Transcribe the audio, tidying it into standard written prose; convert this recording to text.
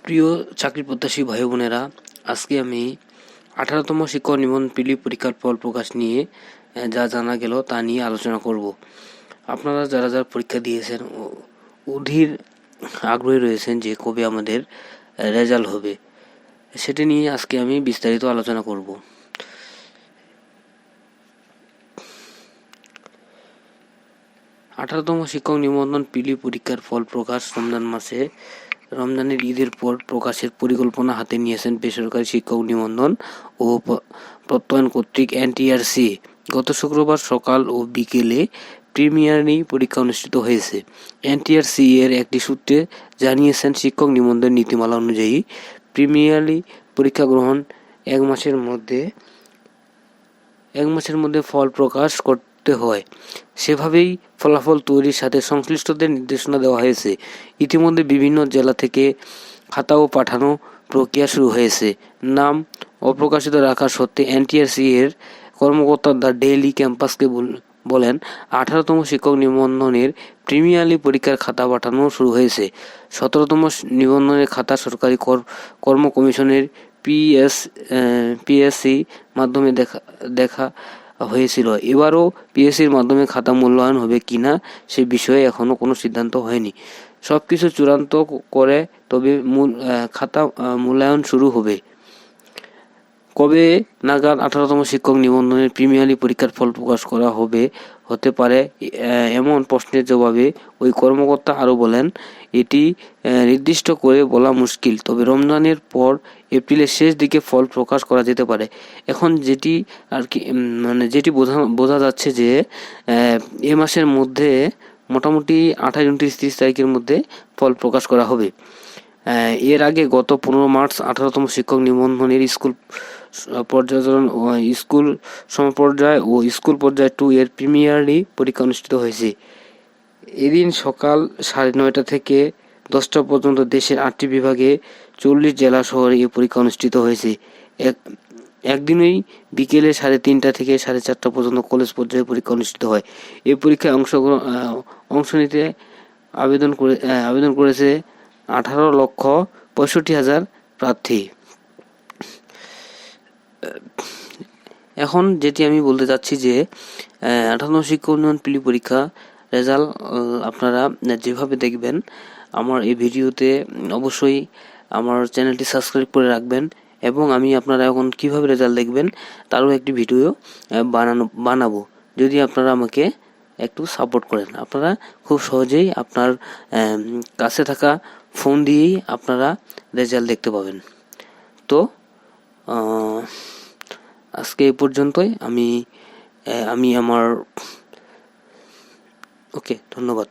প্রিয় চাকরি প্রত্যাশী ভাই বোনেরা, আজকে আমি 18তম শিক্ষক নিবন্ধন পিলি পরীক্ষার ফল প্রকাশ নিয়ে যা জানা গেল তা নিয়ে আলোচনা করব। আপনারা যারা যারা পরীক্ষা দিয়েছেন অধীর আগ্রহী রয়েছেন যে কবে আমাদের রেজাল্ট হবে, সেটা নিয়ে আজকে আমি বিস্তারিত আলোচনা করব। আঠারোতম শিক্ষক নিবন্ধন পিলি পরীক্ষার ফল প্রকাশ রমজানের ঈদের পর প্রকাশের পরিকল্পনা হাতে নিয়েছেন বেসরকারি শিক্ষক নিবন্ধন ও প্রত্যয়ন কর্তৃক এনটিআরসি। গত শুক্রবার সকাল ও বিকেলে প্রিমিয়ারি পরীক্ষা অনুষ্ঠিত হয়েছে। এনটিআরসি এর একটি সূত্রে জানিয়েছেন, শিক্ষক নিবন্ধন নীতিমালা অনুযায়ী প্রিমিয়ারি পরীক্ষা গ্রহণ এক মাসের মধ্যে ফল প্রকাশ করতে হয়। সেভাবেই ফলাফল তৈরির সাথে সংশ্লিষ্টদের নির্দেশনা দেওয়া হয়েছে। ইতিমধ্যে বিভিন্ন জেলা থেকে খাতা ও পাঠানো প্রক্রিয়া শুরু হয়েছে। নাম অপ্রকাশিত রাখা সত্ত্বে এনটিআরসি এর কর্মকর্তা দ্য ডেইলি ক্যাম্পাসকে বলেন, 18তম শিক্ষক নিবন্ধনের প্রিমিয়ারি পরীক্ষার খাতা পাঠানো শুরু হয়েছে। 17তম নিবন্ধনের খাতা সরকারি কর্ম কমিশনের পিএসসি মাধ্যমে দেখা হয়েছিল। এবারও পিএসসির মাধ্যমে খাতা মূল্যায়ন হবে কিনা সে বিষয়ে এখনো কোনো সিদ্ধান্ত হয়নি। সবকিছু চূড়ান্ত করে তবে খাতা মূল্যায়ন শুরু হবে। কবে নাগাদ 18তম শিক্ষক নিবন্ধনের প্রিমিয়ারি পরীক্ষার ফল প্রকাশ করা হতে পারে এমন প্রশ্নের জবাবে ওই কর্মকর্তা আরও বলেন, এটি নির্দিষ্ট করে বলা মুশকিল, তবে রমজানের পর এপ্রিলের শেষ দিকে ফল প্রকাশ করা যেতে পারে। এখন যেটি বোঝা যাচ্ছে যে এ মাসের মধ্যে মোটামুটি 28, 29, 30 তারিখের মধ্যে ফল প্রকাশ করা হবে। এর আগে গত 15 মার্চ 18তম শিক্ষক নিবন্ধনের স্কুল সমপর্যায় ও স্কুল পর্যায় 2 এর প্রিমিয়ারি পরীক্ষা অনুষ্ঠিত হয়েছে। এদিন সকাল 9:30 থেকে 10টা পর্যন্ত দেশের 8টি বিভাগে 40 জেলা শহরে এই পরীক্ষা অনুষ্ঠিত হয়েছে। একদিনই বিকেলে 3:30 থেকে 4:30 পর্যন্ত কলেজ পর্যায়ে পরীক্ষা অনুষ্ঠিত হয়। এই পরীক্ষায় অংশ নিতে আবেদন করেছে 18,65,000 প্রার্থী। এখন যেটি আমি বলতে চাচ্ছি যে 18তম শিক্ষক নিবন্ধন পিলি পরীক্ষা রেজাল্ট আপনারা যেভাবে দেখবেন, আমার এই ভিডিওতে অবশ্যই আমার চ্যানেলটি সাবস্ক্রাইব করে রাখবেন এবং আমি আপনারা এখন কিভাবে রেজাল্ট দেখবেন তারও একটি ভিডিও বানাবো। যদি আপনারা আমাকে একটু সাপোর্ট করেন, আপনারা খুব সহজেই আপনার কাছে থাকা ফোন দিয়েই আপনারা রেজাল্ট দেখতে পাবেন। তো আজকে এই পর্যন্তই। আমি আমার ধন্যবাদ।